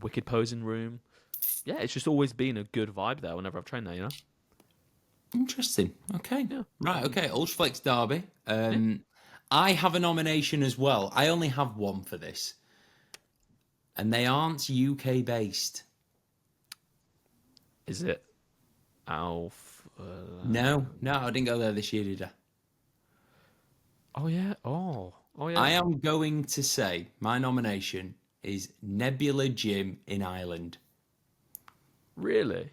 wicked posing room. Yeah, it's just always been a good vibe there whenever I've trained there, you know? Interesting. Okay. Yeah. Right, okay. Ultraflex Derby. I have a nomination as well. I only have one for this. And they aren't UK based. Is it Alf? No, I didn't go there this year, did I? Oh, yeah. Oh, yeah. I am going to say my nomination is Nebula Gym in Ireland. Really?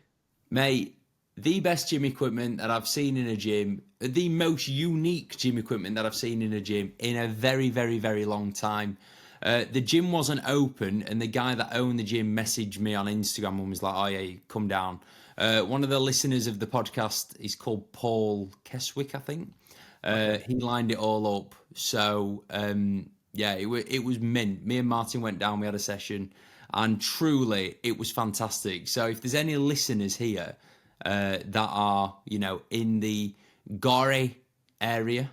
Mate, the best gym equipment that I've seen in a gym, the most unique gym equipment that I've seen in a gym in a very, very, very long time. The gym wasn't open, and the guy that owned the gym messaged me on Instagram and was like, oh yeah, come down. One of the listeners of the podcast is called Paul Keswick, I think. He lined it all up. So, yeah, it was mint. Me and Martin went down, we had a session, and truly, it was fantastic. So if there's any listeners here that are, in the Gorey area,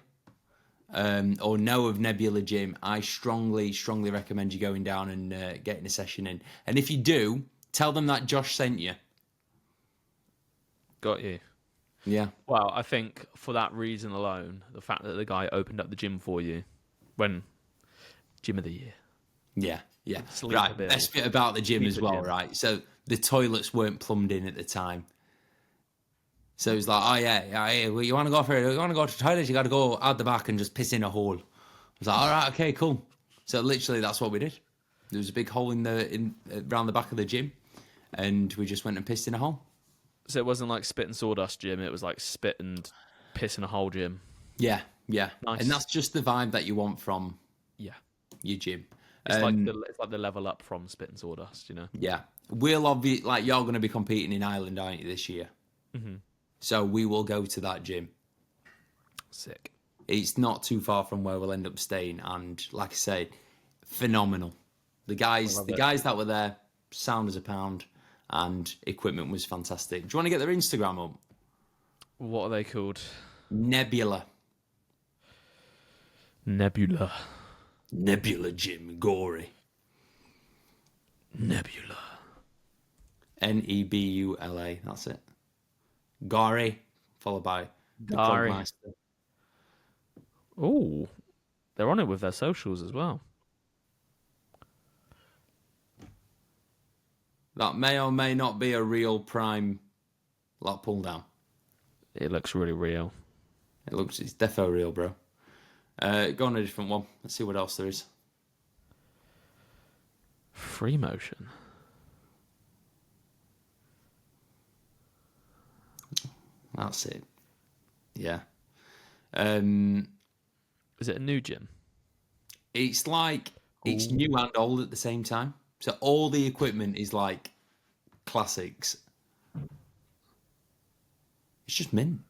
or know of Nebula Gym, I strongly recommend you going down and getting a session in. And if you do, tell them that Josh sent you. Got you. Yeah. Well, I think for that reason alone, the fact that the guy opened up the gym for you when Gym of the Year. Yeah. Sleep Right. a bit. Best bit about the gym Keep as the well, gym. right? So the toilets weren't plumbed in at the time. So it's like, oh yeah, well, you want to go to the toilet, you got to go out the back and just piss in a hole. I was like, all right, okay, cool. So literally, that's what we did. There was a big hole around the back of the gym, and we just went and pissed in a hole. So it wasn't like spit and sawdust gym. It was like spit and piss in a hole gym. Yeah. Nice. And that's just the vibe that you want from Yeah. your gym. It's like the level up from spit and sawdust, you know? Yeah. We'll obviously, like, you're going to be competing in Ireland, aren't you, this year? Mm-hmm. So we will go to that gym. Sick. It's not too far from where we'll end up staying. And like I say, phenomenal. The guys that were there, sound as a pound, and equipment was fantastic. Do you want to get their Instagram up? What are they called? Nebula Gym, Gory. Nebula. Nebula. That's it. Gory, followed by the Gary. Pugmeister. Oh, they're on it with their socials as well. That may or may not be a real prime lat pull down. It looks really real. It's defo real, bro. Go on a different one. Let's see what else there is. Free motion. That's it. Yeah. Is it a new gym? It's like it's new and old at the same time. So all the equipment is like classics. It's just mint.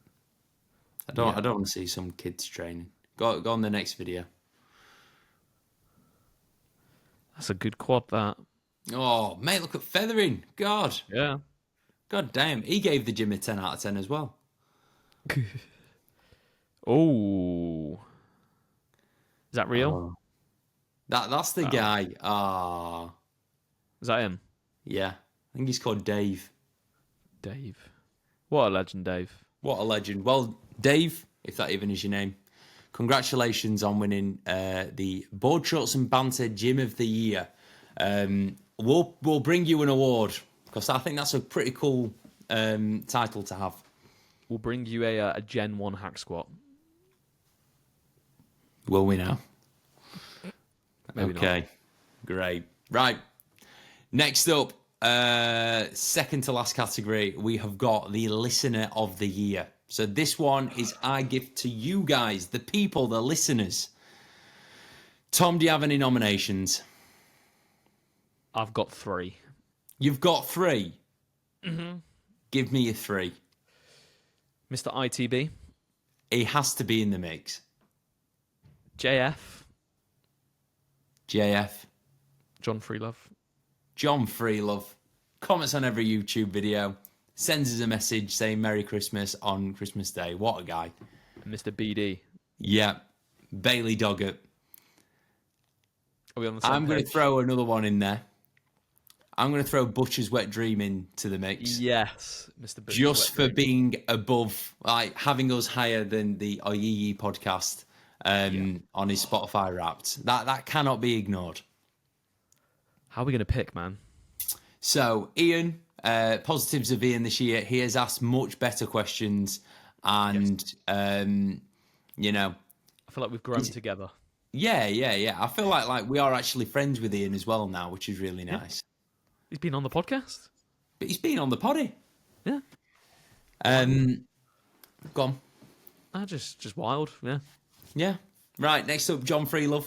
I don't want to see some kids training. Go on the next video. That's a good quad, that. Oh, mate, look at feathering. God. Yeah. God damn. He gave the gym a 10 out of 10 as well. Oh. Is that real? Oh. That's the guy. Is that him? Yeah. I think he's called Dave. Dave. What a legend, Dave. What a legend. Well, Dave, if that even is your name, congratulations on winning the Board Shorts and Banter Gym of the Year. We'll bring you an award because I think that's a pretty cool title to have. We'll bring you a Gen 1 hack squat. Will we now? Maybe okay. not. Great. Right. Next up, second to last category, we have got the Listener of the Year. So this one is I give to you guys, the people, the listeners. Tom, do you have any nominations? I've got 3. You've got 3? Mm-hmm. Give me your 3. Mr. ITB. He has to be in the mix. JF. John Freelove. John Freelove. Comments on every YouTube video. Sends us a message saying Merry Christmas on Christmas Day. What a guy. And Mr. BD. Yeah. Bailey Doggett. Are we on the same I'm going to page? throw another one in there. I'm going to throw Butcher's Wet Dream into the mix. Yes, Mr. Butcher's Just Wet for Dream. being above, like having us higher than the Oyee podcast on his Spotify Wrapped. That cannot be ignored. How are we going to pick, man? So, Ian, positives of Ian this year. He has asked much better questions and, you know. I feel like we've grown together. Yeah. I feel like we are actually friends with Ian as well now, which is really nice. He's been on the podcast. But he's been on the poddy. Yeah. Go on. Just wild, yeah. Yeah. Right, next up, John Freelove.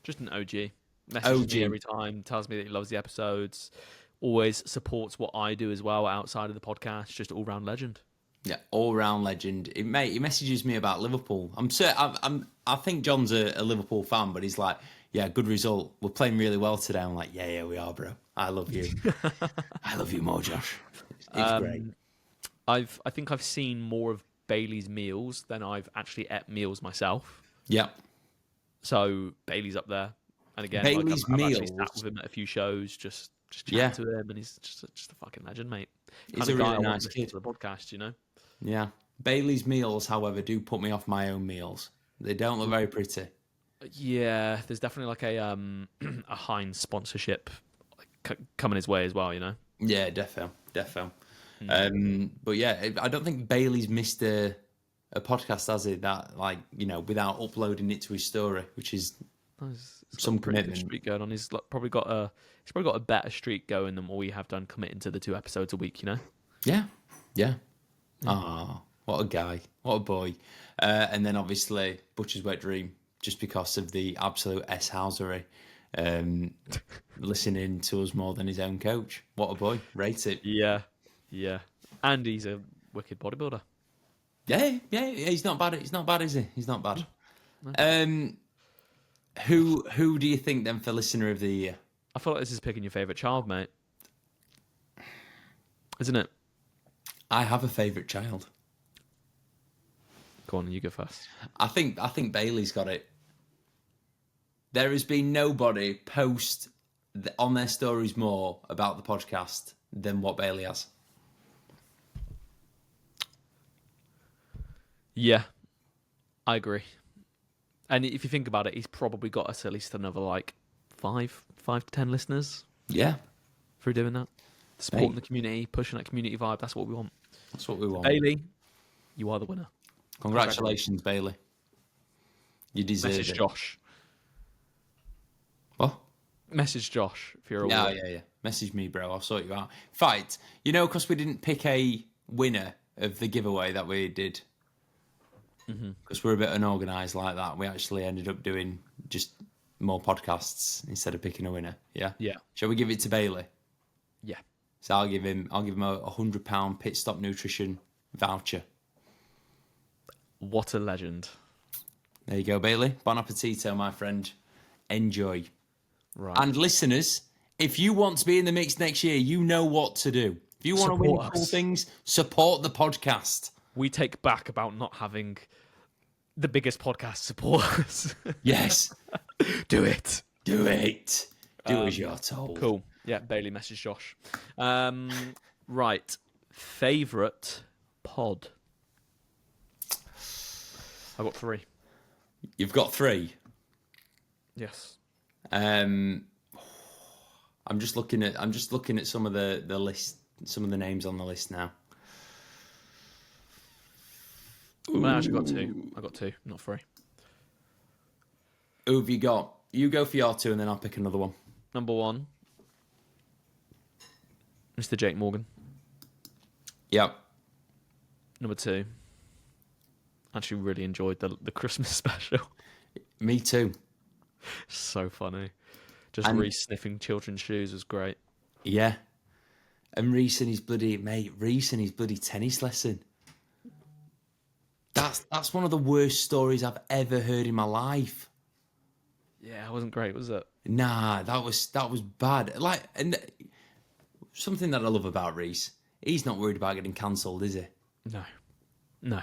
Just an OG. Messages OG. me every time, tells me that he loves the episodes, always supports what I do as well outside of the podcast. Just all round legend. Yeah, all-round legend. Mate, he messages me about Liverpool. I think John's a Liverpool fan, but he's like, yeah, good result. We're playing really well today. I'm like, yeah, we are, bro. I love you. I love you more, Josh. It's great. I think I've seen more of Bailey's meals than I've actually ate meals myself. Yeah. So Bailey's up there. And again, Bailey's I've actually meals. sat with him at a few shows, just chatting to him, and he's just a fucking legend, mate. He's Kind a of guy really I want nice to listen kid. to the podcast, you know. Yeah. Bailey's meals, however, do put me off my own meals. They don't look very pretty. Yeah, there's definitely like a Heinz sponsorship coming his way as well, you know. Yeah, defo. But yeah, I don't think Bailey's missed a podcast, has he? That, like, you know, without uploading it to his story, which is He's Some got a pretty good commitment. streak going on. He's probably got a better streak going than what we have done, committing to the 2 episodes a week. Yeah. Ah, what a guy. What a boy. And then obviously Butcher's Wet Dream, just because of the absolute S-housery. Listening to us more than his own coach. What a boy. Rate it. Yeah. And he's a wicked bodybuilder. Yeah. He's not bad. He's not bad, is he? He's not bad. No. Who do you think then for listener of the year? I feel like this is picking your favourite child, mate. Isn't it? I have a favourite child. Go on, you go first. I think Bailey's got it. There has been nobody post on their stories more about the podcast than what Bailey has. Yeah, I agree. And if you think about it, he's probably got us at least another like 5 to 10 listeners. Yeah, through doing that, supporting the community, pushing that community vibe. That's what we want. That's what we want. Bailey, you are the winner. Congratulations, Bailey. You deserve Message it. Josh. What? Message Josh if you're a Yeah. Message me, bro. I'll sort you out. Fight. Because we didn't pick a winner of the giveaway that we did. Because we're a bit unorganised like that. We actually ended up doing just more podcasts instead of picking a winner. Yeah? Yeah. Shall we give it to Bailey? Yeah. So I'll give him a £100 Pit Stop Nutrition voucher. What a legend. There you go, Bailey. Bon appetito, my friend. Enjoy. Right. And listeners, if you want to be in the mix next year, you know what to do. If you want to win cool things, support the podcast. We take back about not having the biggest podcast support us. Yes. Do it. Do it. Do as you're told. Cool. Yeah, Bailey message Josh. Right. Favourite pod? I got 3. You've got 3. Yes. I'm just looking at some of the list, some of the names on the list now. Well, I actually got 2. I got 2, not 3. Who have you got? You go for your 2 and then I'll pick another one. Number 1, Mr. Jake Morgan. Yep. Number 2, actually really enjoyed the Christmas special. Me too. So funny. Just Reese sniffing children's shoes was great. Yeah. And Reese and his bloody tennis lesson. That's one of the worst stories I've ever heard in my life. Yeah, it wasn't great, was it? Nah, that was bad. And something that I love about Reese, he's not worried about getting cancelled, is he? No.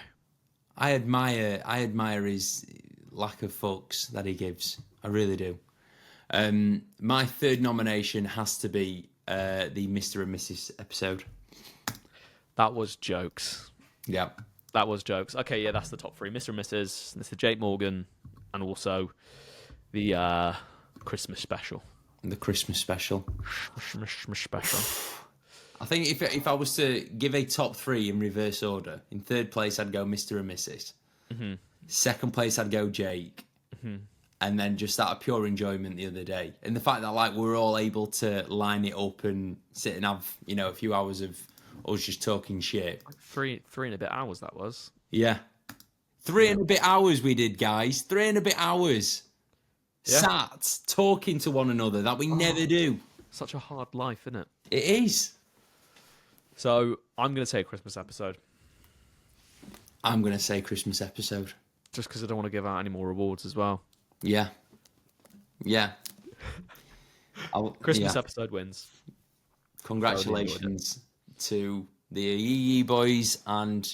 I admire his lack of fucks that he gives. I really do. My 3rd nomination has to be the Mr. and Mrs. episode. That was jokes. Yeah. That was jokes. Okay, yeah, that's the top 3. Mr. and Mrs., Mr. Jake Morgan, and also the Christmas special. The Christmas special. Christmas special. I think if I was to give a top 3 in reverse order, in 3rd place I'd go Mr. and Mrs. Mm-hmm. 2nd place I'd go Jake. Mm-hmm. And then just out of pure enjoyment the other day. And the fact that we're all able to line it up and sit and have, a few hours of us just talking shit. 3 and a bit hours that was. Yeah. 3 and a bit hours we did, guys. 3 and a bit hours. Yeah. Sat talking to one another that we never do. Such a hard life, isn't it? It is. So I'm going to say Christmas episode. I'm going to say Christmas episode. Just because I don't want to give out any more awards as well. Yeah. Christmas episode wins. Congratulations to the Yee boys and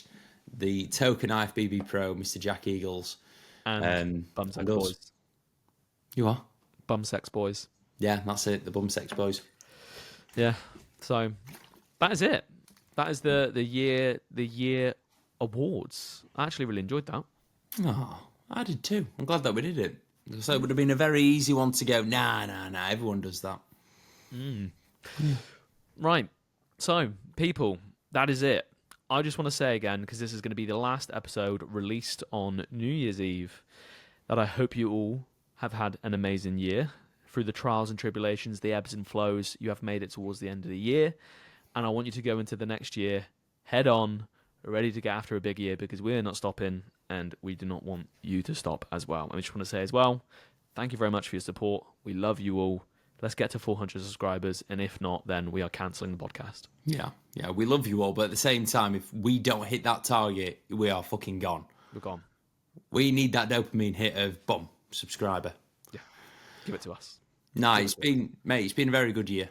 the token IFBB Pro, Mr. Jack Eagles. And Bumsex Boys. You are? Bumsex Boys. Yeah, that's it. The Bumsex Boys. Yeah. So that is it. That is the year awards. I actually really enjoyed that. Oh, I did too. I'm glad that we did it. So it would have been a very easy one to go, nah, everyone does that. Right. So, people, that is it. I just want to say again, because this is going to be the last episode released on New Year's Eve, that I hope you all have had an amazing year. Through the trials and tribulations, the ebbs and flows, you have made it towards the end of the year. And I want you to go into the next year head on, ready to get after a big year, because we're not stopping and we do not want you to stop as well. I just want to say as well, thank you very much for your support. We love you all. Let's get to 400 subscribers. And if not, then we are cancelling the podcast. Yeah, we love you all. But at the same time, if we don't hit that target, we are fucking gone. We're gone. We need that dopamine hit of, boom, subscriber. Yeah, give it to us. No, it's been a very good year.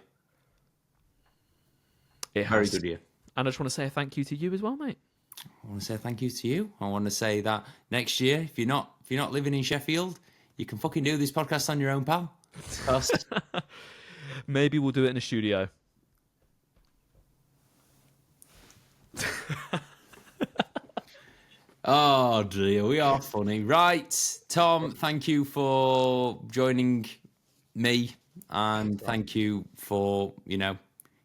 Very good year. And I just want to say a thank you to you as well, mate. I want to say thank you to you. I want to say that next year, if you're not living in Sheffield, you can fucking do this podcast on your own, pal. Maybe we'll do it in a studio. Oh dear, we are funny. Right, Tom, thank you for joining me, and thank you for,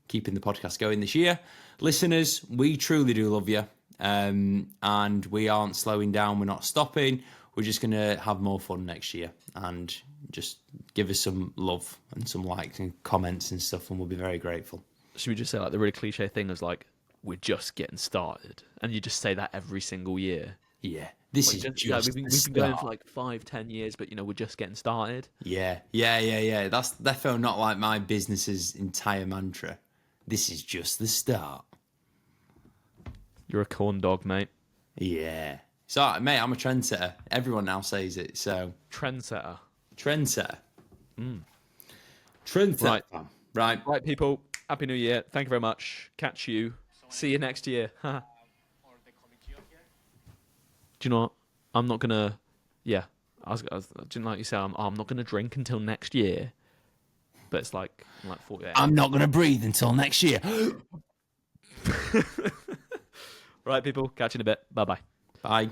keeping the podcast going this year. Listeners, we truly do love you, and we aren't slowing down, we're not stopping. We're just going to have more fun next year, and just give us some love and some likes and comments and stuff, and we'll be very grateful. Should we just say the really cliche thing is we're just getting started, and you just say that every single year? Yeah, this is just we've been going for 5-10 years, but we're just getting started. Yeah. That's definitely not like my business's entire mantra. This is just the start. You're a corn dog, mate. Yeah. So, mate, I'm a trendsetter. Everyone now says it. So Trendsetter. Trendsetter. Trendsetter. Right, people. Happy New Year. Thank you very much. Catch you. See you next year. Do you know what? I'm not gonna. Yeah, I didn't like you say. I'm not gonna drink until next year. But it's like 48. I'm not gonna breathe until next year. Right, people. Catch you in a bit. Bye-bye. Bye.